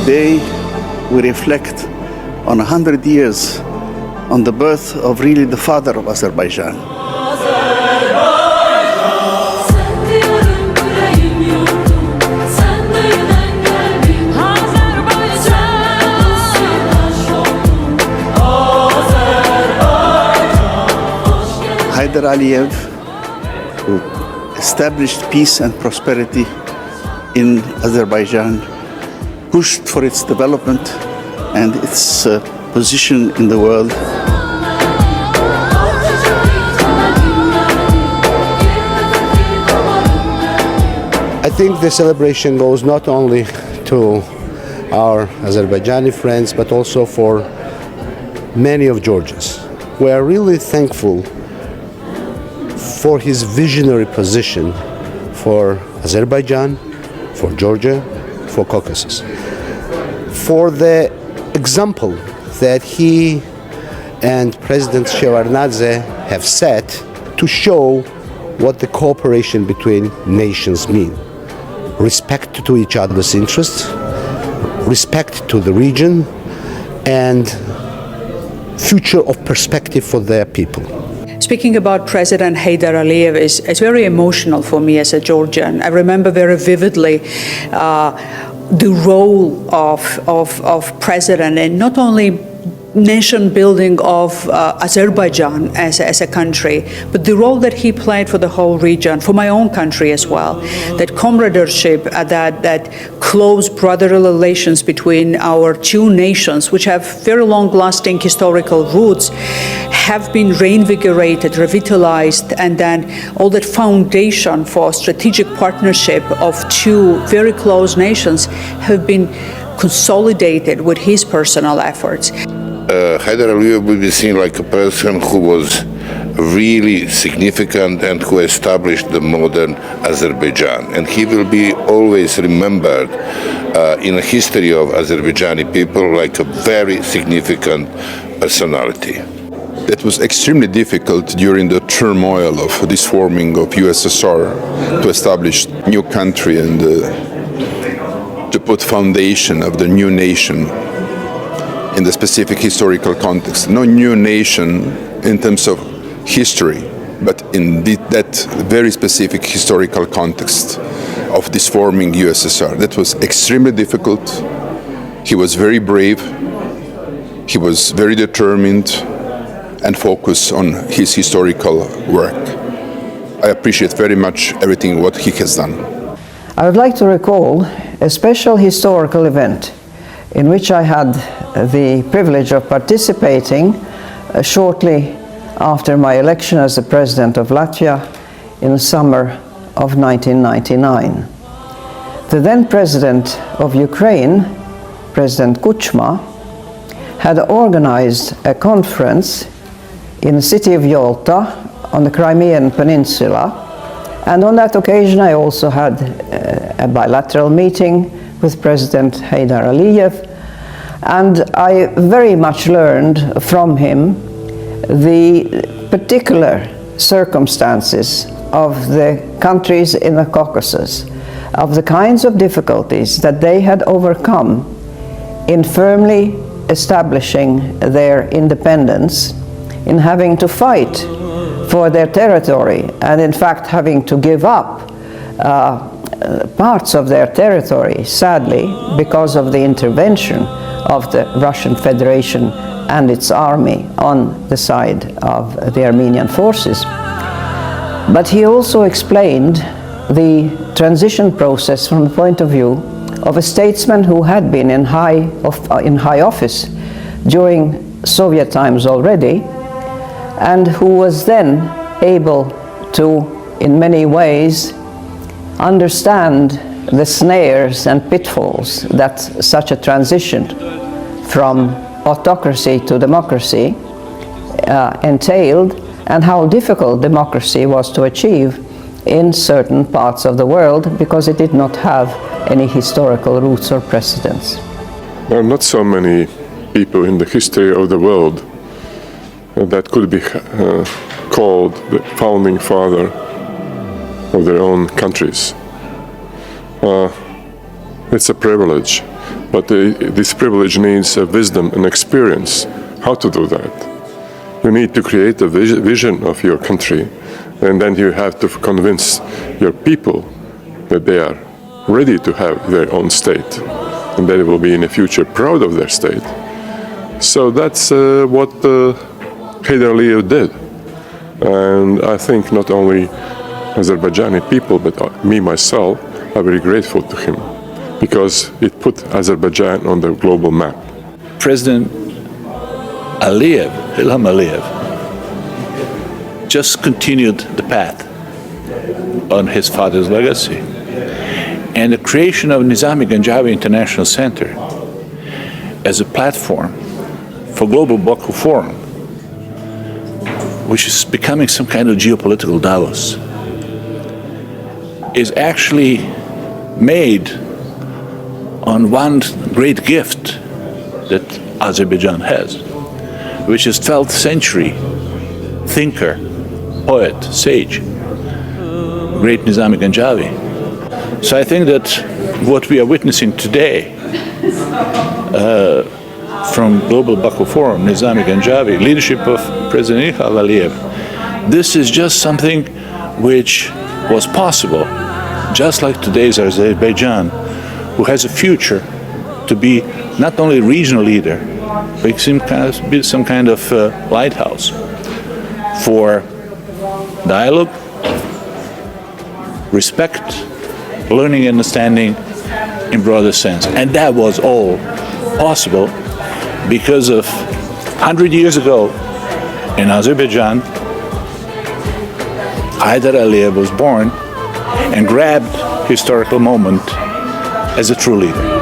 Today, we reflect on 100 years on the birth of really the father of Azerbaijan. Haydar Aliyev, who established peace and prosperity in Azerbaijan, pushed for its development and its position in the world. I think the celebration goes not only to our Azerbaijani friends, but also for many of Georgians. We are really thankful for his visionary position for Azerbaijan, for Georgia, for Caucasus, for the example that he and President Shevardnadze have set to show what the cooperation between nations mean. Respect to each other's interests, respect to the region, and future of perspective for their people. Speaking about President Haydar Aliyev is very emotional for me as a Georgian. I remember very vividly the role of president, and not only nation building of Azerbaijan as a country, but the role that he played for the whole region, for my own country as well. That comradeship, that close brotherly relations between our two nations, which have very long-lasting historical roots, have been reinvigorated, revitalized, and then all that foundation for strategic partnership of two very close nations have been consolidated with his personal efforts. Haydar Aliyev will be seen like a person who was really significant and who established the modern Azerbaijan. And he will be always remembered in the history of Azerbaijani people like a very significant personality. It was extremely difficult during the turmoil of this forming of USSR to establish new country and to put foundation of the new nation in the specific historical context. No new nation in terms of history, but in that very specific historical context of this forming USSR. That was extremely difficult. He was very brave. He was very determined and focused on his historical work. I appreciate very much everything what he has done. I would like to recall a special historical event in which I had the privilege of participating shortly after my election as the President of Latvia in the summer of 1999. The then President of Ukraine, President Kuchma, had organized a conference in the city of Yalta on the Crimean Peninsula, and on that occasion I also had a bilateral meeting with President Haydar Aliyev, and I very much learned from him the particular circumstances of the countries in the Caucasus, of the kinds of difficulties that they had overcome in firmly establishing their independence, in having to fight for their territory, and in fact having to give up parts of their territory, sadly, because of the intervention of the Russian Federation and its army on the side of the Armenian forces. But he also explained the transition process from the point of view of a statesman who had been in high office during Soviet times already, and who was then able to, in many ways, understand the snares and pitfalls that such a transition from autocracy to democracy entailed, and how difficult democracy was to achieve in certain parts of the world because it did not have any historical roots or precedents. There are not so many people in the history of the world that could be called the founding father of their own countries. It's a privilege But this privilege needs wisdom and experience how to do that. You need to create a vision of your country, and then you have to convince your people that they are ready to have their own state, and they will be in the future proud of their state. So that's what Haydar Aliyev did. And I think not only Azerbaijani people, but me myself, are very grateful to him, because it put Azerbaijan on the global map. President Aliyev, Ilham Aliyev, just continued the path on his father's legacy. And the creation of Nizami Ganjavi International Center as a platform for Global Baku Forum, which is becoming some kind of geopolitical Davos, is actually made on one great gift that Azerbaijan has, which is 12th century thinker, poet, sage, great Nizami Ganjavi. So I think that what we are witnessing today from Global Baku Forum, Nizami Ganjavi, leadership of President Ilham Aliyev, this is just something which was possible, just like today's Azerbaijan, who has a future to be not only a regional leader, but be some kind of lighthouse for dialogue, respect, learning and understanding in broader sense. And that was all possible because of 100 years ago in Azerbaijan, Haydar Aliyev was born and grabbed historical moment as a true leader.